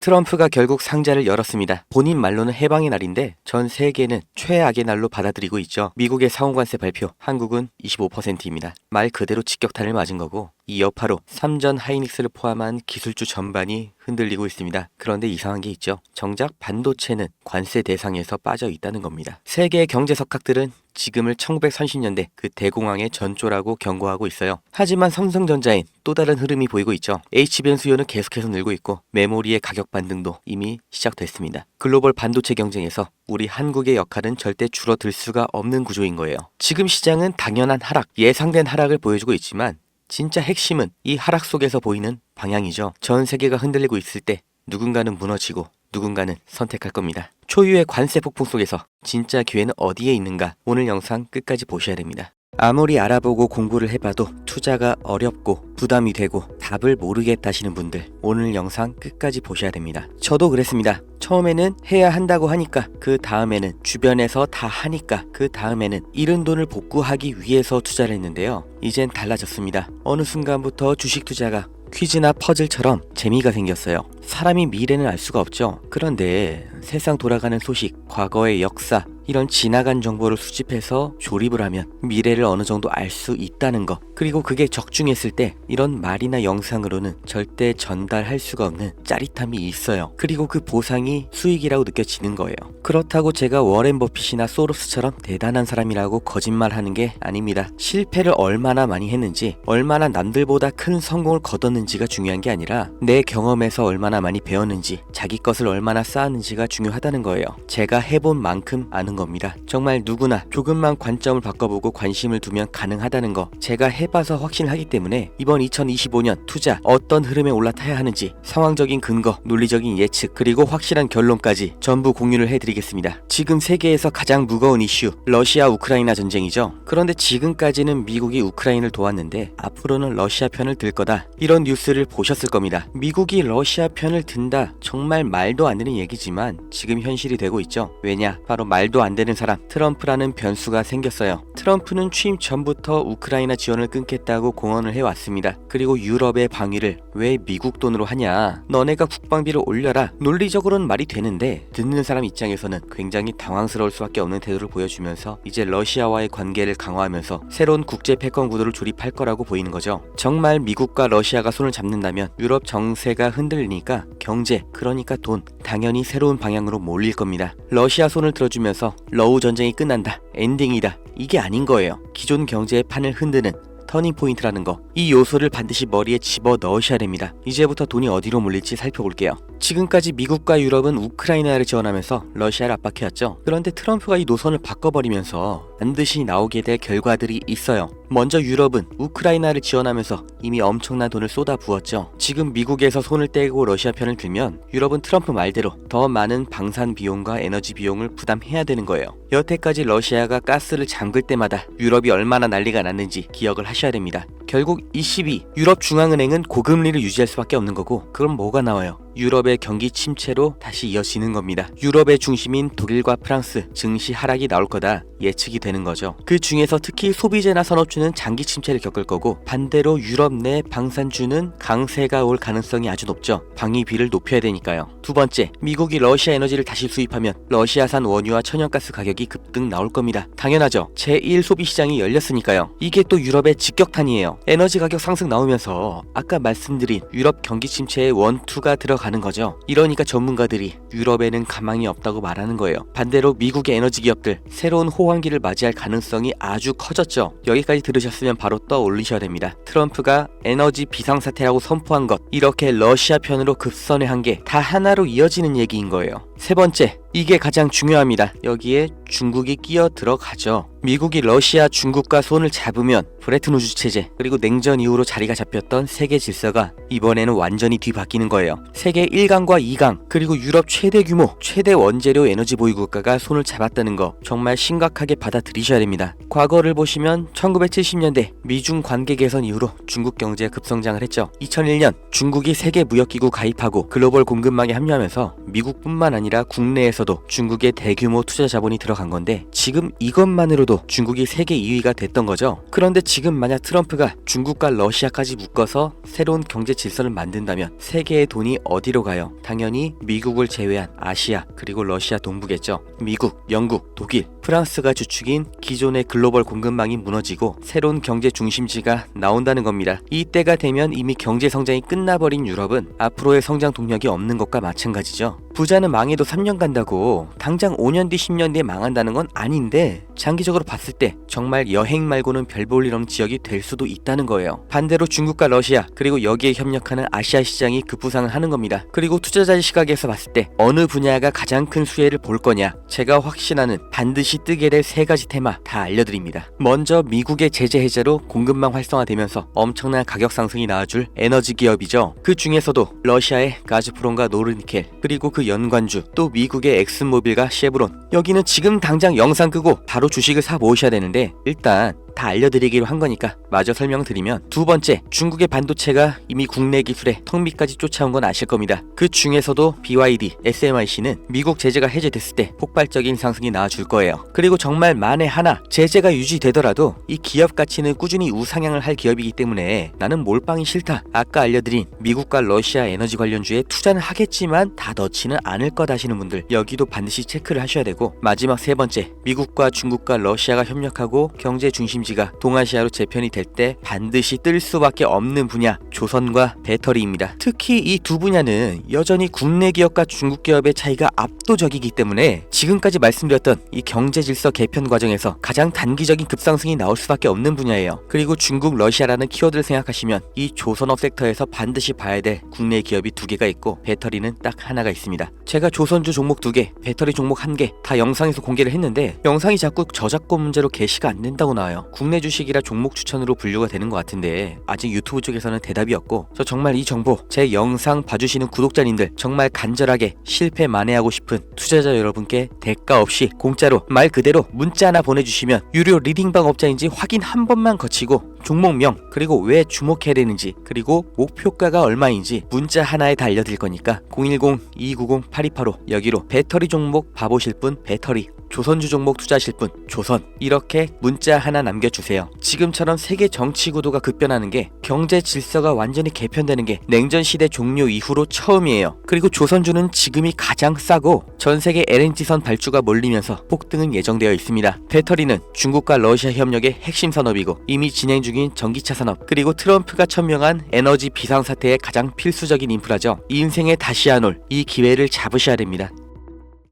트럼프가 결국 상자를 열었습니다. 본인 말로는 해방의 날인데 전 세계는 최악의 날로 받아들이고 있죠. 미국의 상호관세 발표, 한국은 25%입니다. 말 그대로 직격탄을 맞은 거고 이 여파로 삼전 하이닉스를 포함한 기술주 전반이 흔들리고 있습니다. 그런데 이상한 게 있죠. 정작 반도체는 관세 대상에서 빠져 있다는 겁니다. 세계의 경제 석학들은 지금을 1930년대 그 대공황의 전조라고 경고하고 있어요. 하지만 삼성전자엔 또 다른 흐름이 보이고 있죠. HBM 수요는 계속해서 늘고 있고 메모리의 가격 반등도 이미 시작됐습니다. 글로벌 반도체 경쟁에서 우리 한국의 역할은 절대 줄어들 수가 없는 구조인 거예요. 지금 시장은 당연한 하락, 예상된 하락을 보여주고 있지만 진짜 핵심은 이 하락 속에서 보이는 방향이죠. 전 세계가 흔들리고 있을 때 누군가는 무너지고 누군가는 선택할 겁니다. 초유의 관세 폭풍 속에서 진짜 기회는 어디에 있는가? 오늘 영상 끝까지 보셔야 됩니다. 아무리 알아보고 공부를 해봐도 투자가 어렵고 부담이 되고 답을 모르겠다시는 분들 오늘 영상 끝까지 보셔야 됩니다. 저도 그랬습니다. 처음에는 해야 한다고 하니까 그 다음에는 주변에서 다 하니까 그 다음에는 잃은 돈을 복구하기 위해서 투자를 했는데요. 이젠 달라졌습니다. 어느 순간부터 주식 투자가 퀴즈나 퍼즐처럼 재미가 생겼어요. 사람이 미래는 알 수가 없죠. 그런데 세상 돌아가는 소식, 과거의 역사 이런 지나간 정보를 수집해서 조립을 하면 미래를 어느 정도 알 수 있다는 거, 그리고 그게 적중했을 때 이런 말이나 영상으로는 절대 전달할 수가 없는 짜릿함이 있어요. 그리고 그 보상이 수익이라고 느껴지는 거예요. 그렇다고 제가 워렌 버핏이나 소로스처럼 대단한 사람이라고 거짓말하는 게 아닙니다. 실패를 얼마나 많이 했는지, 얼마나 남들보다 큰 성공을 거뒀는지가 중요한 게 아니라 내 경험에서 얼마나 많이 배웠는지, 자기 것을 얼마나 쌓았는지가 중요하다는 거예요. 제가 해본 만큼 아는 겁니다. 정말 누구나 조금만 관점을 바꿔보고 관심을 두면 가능하다는 거 제가 해봐서 확신하기 때문에 이번 2025년 투자 어떤 흐름에 올라타야 하는지 상황적인 근거, 논리적인 예측, 그리고 확실한 결론까지 전부 공유를 해드리겠습니다. 지금 세계에서 가장 무거운 이슈, 러시아 우크라이나 전쟁이죠. 그런데 지금까지는 미국이 우크라이나를 도왔는데 앞으로는 러시아 편을 들 거다, 이런 뉴스를 보셨을 겁니다. 미국이 러시아 편을 든다, 정말 말도 안 되는 얘기지만 지금 현실이 되고 있죠. 왜냐? 바로 말도 안 되는 사람, 트럼프라는 변수가 생겼어요. 트럼프는 취임 전부터 우크라이나 지원을 끊겠다고 공언을 해왔습니다. 그리고 유럽의 방위를 왜 미국 돈으로 하냐, 너네가 국방비를 올려라, 논리적으로는 말이 되는데 듣는 사람 입장에서는 굉장히 당황스러울 수밖에 없는 태도를 보여주면서 이제 러시아와의 관계를 강화하면서 새로운 국제 패권 구도를 조립할 거라고 보이는 거죠. 정말 미국과 러시아가 손을 잡는다면 유럽 정세가 흔들리니까 경제, 그러니까 돈, 당연히 새로운 방향으로 몰릴 겁니다. 러시아 손을 들어주면서 러우 전쟁이 끝난다, 엔딩이다, 이게 아닌 거예요. 기존 경제의 판을 흔드는 터닝 포인트라는 거, 이 요소를 반드시 머리에 집어 넣으셔야 됩니다. 이제부터 돈이 어디로 몰릴지 살펴볼게요. 지금까지 미국과 유럽은 우크라이나를 지원하면서 러시아를 압박해왔죠. 그런데 트럼프가 이 노선을 바꿔버리면서 반드시 나오게 될 결과들이 있어요. 먼저 유럽은 우크라이나를 지원하면서 이미 엄청난 돈을 쏟아부었죠. 지금 미국에서 손을 떼고 러시아 편을 들면 유럽은 트럼프 말대로 더 많은 방산 비용과 에너지 비용을 부담해야 되는 거예요. 여태까지 러시아가 가스를 잠글 때마다 유럽이 얼마나 난리가 났는지 기억을 하셔야 됩니다. 결국 22, 유럽 중앙은행은 고금리를 유지할 수밖에 없는 거고, 그럼 뭐가 나와요? 유럽의 경기 침체로 다시 이어지는 겁니다. 유럽의 중심인 독일과 프랑스 증시 하락이 나올 거다 예측이 되는 거죠. 그 중에서 특히 소비재나 산업주는 장기 침체를 겪을 거고, 반대로 유럽 내 방산주는 강세가 올 가능성이 아주 높죠. 방위비를 높여야 되니까요. 두 번째, 미국이 러시아 에너지를 다시 수입하면 러시아산 원유와 천연가스 가격이 급등 나올 겁니다. 당연하죠. 제1 소비시장이 열렸으니까요. 이게 또 유럽의 직격탄이에요. 에너지 가격 상승 나오면서 아까 말씀드린 유럽 경기 침체의 원투가 들어가는 거죠. 이러니까 전문가들이 유럽에는 가망이 없다고 말하는 거예요. 반대로 미국의 에너지 기업들 새로운 호황기를 맞이할 가능성이 아주 커졌죠. 여기까지 들으셨으면 바로 떠올리셔야 됩니다. 트럼프가 에너지 비상사태라고 선포한 것, 이렇게 러시아 편으로 급선회한 게 다 하나로 이어지는 얘기인 거예요. 세 번째, 이게 가장 중요합니다. 여기에 중국이 끼어 들어가죠. 미국이 러시아, 중국과 손을 잡으면 브레튼 우즈 체제, 그리고 냉전 이후로 자리가 잡혔던 세계 질서가 이번에는 완전히 뒤바뀌는 거예요. 세계 1강과 2강, 그리고 유럽 최대 규모, 최대 원재료 에너지 보유 국가가 손을 잡았다는 거 정말 심각하게 받아들이셔야 됩니다. 과거를 보시면 1970년대 미중 관계 개선 이후로 중국 경제가 급성장을 했죠. 2001년 중국이 세계 무역기구 가입하고 글로벌 공급망에 합류하면서 미국뿐만 아니라 아니라 국내에서도 중국의 대규모 투자 자본이 들어간 건데 지금 이것만으로도 중국이 세계 2위가 됐던 거죠. 그런데 지금 만약 트럼프가 중국과 러시아까지 묶어서 새로운 경제 질서를 만든다면 세계의 돈이 어디로 가요? 당연히 미국을 제외한 아시아 그리고 러시아 동부겠죠. 미국, 영국, 독일, 프랑스가 주축인 기존의 글로벌 공급망이 무너지고 새로운 경제 중심지가 나온다는 겁니다. 이때가 되면 이미 경제 성장이 끝나버린 유럽은 앞으로의 성장 동력이 없는 것과 마찬가지죠. 부자는 망해도 3년 간다고 당장 5년 뒤 10년 뒤에 망한다는 건 아닌데 장기적으로 봤을 때 정말 여행 말고는 별 볼 일 없는 지역이 될 수도 있다는 거예요. 반대로 중국과 러시아 그리고 여기에 협력하는 아시아 시장이 급부상을 하는 겁니다. 그리고 투자자의 시각에서 봤을 때 어느 분야가 가장 큰 수혜를 볼 거냐, 제가 확신하는 반드시 뜨게 될 세 가지 테마 다 알려드립니다. 먼저 미국의 제재 해제로 공급망 활성화되면서 엄청난 가격 상승이 나와줄 에너지 기업이죠. 그 중에서도 러시아의 가즈프롬과 노르니켈 그리고 그 연관주 또 미국의 엑슨모빌과 쉐브론, 여기는 지금 당장 영상 끄고 바로 주식을 사 모으셔야 되는데 일단 다 알려드리기로 한 거니까 마저 설명드리면, 두 번째, 중국의 반도체가 이미 국내 기술에 턱 밑까지 쫓아온 건 아실 겁니다. 그 중에서도 BYD, SMIC는 미국 제재가 해제됐을 때 폭발적인 상승이 나와줄 거예요. 그리고 정말 만에 하나 제재가 유지되더라도 이 기업 가치는 꾸준히 우상향을 할 기업이기 때문에 나는 몰빵이 싫다, 아까 알려드린 미국과 러시아 에너지 관련주에 투자는 하겠지만 다 넣지는 않을 것 하시는 분들, 여기도 반드시 체크를 하셔야 되고, 마지막 세 번째, 미국과 중국과 러시아가 협력하고 경제 중심지가 동아시아로 재편이 될 때 반드시 뜰 수밖에 없는 분야, 조선과 배터리입니다. 특히 이 두 분야는 여전히 국내 기업과 중국 기업의 차이가 압도적이기 때문에 지금까지 말씀드렸던 이 경제 질서 개편 과정에서 가장 단기적인 급상승이 나올 수밖에 없는 분야예요. 그리고 중국, 러시아라는 키워드를 생각하시면 이 조선업 섹터에서 반드시 봐야 될 국내 기업이 두 개가 있고 배터리는 딱 하나가 있습니다. 제가 조선주 종목 2개, 배터리 종목 1개 다 영상에서 공개를 했는데 영상이 자꾸 저작권 문제로 게시가 안 된다고 나와요. 국내 주식이라 종목 추천으로 분류가 되는 것 같은데 아직 유튜브 쪽에서는 대답이 없고, 저 정말 이 정보 제 영상 봐주시는 구독자님들 정말 간절하게 실패 만회하고 싶은 투자자 여러분께 대가 없이 공짜로 말 그대로 문자 하나 보내주시면 유료 리딩방 업자인지 확인 한 번만 거치고 종목명 그리고 왜 주목해야 되는지 그리고 목표가가 얼마인지 문자 하나에 다 알려드릴 거니까 010-290-8285 여기로 배터리 종목 봐보실 분 배터리, 조선주 종목 투자하실 분 조선, 이렇게 문자 하나 남겨주세요. 지금처럼 세계 정치 구도가 급변하는 게, 경제 질서가 완전히 개편되는 게 냉전 시대 종료 이후로 처음이에요. 그리고 조선주는 지금이 가장 싸고 전 세계 LNG선 발주가 몰리면서 폭등은 예정되어 있습니다. 배터리는 중국과 러시아 협력의 핵심 산업이고 이미 진행 중인 전기차 산업, 그리고 트럼프가 천명한 에너지 비상사태의 가장 필수적인 인프라죠. 인생에 다시 안 올 이 기회를 잡으셔야 됩니다.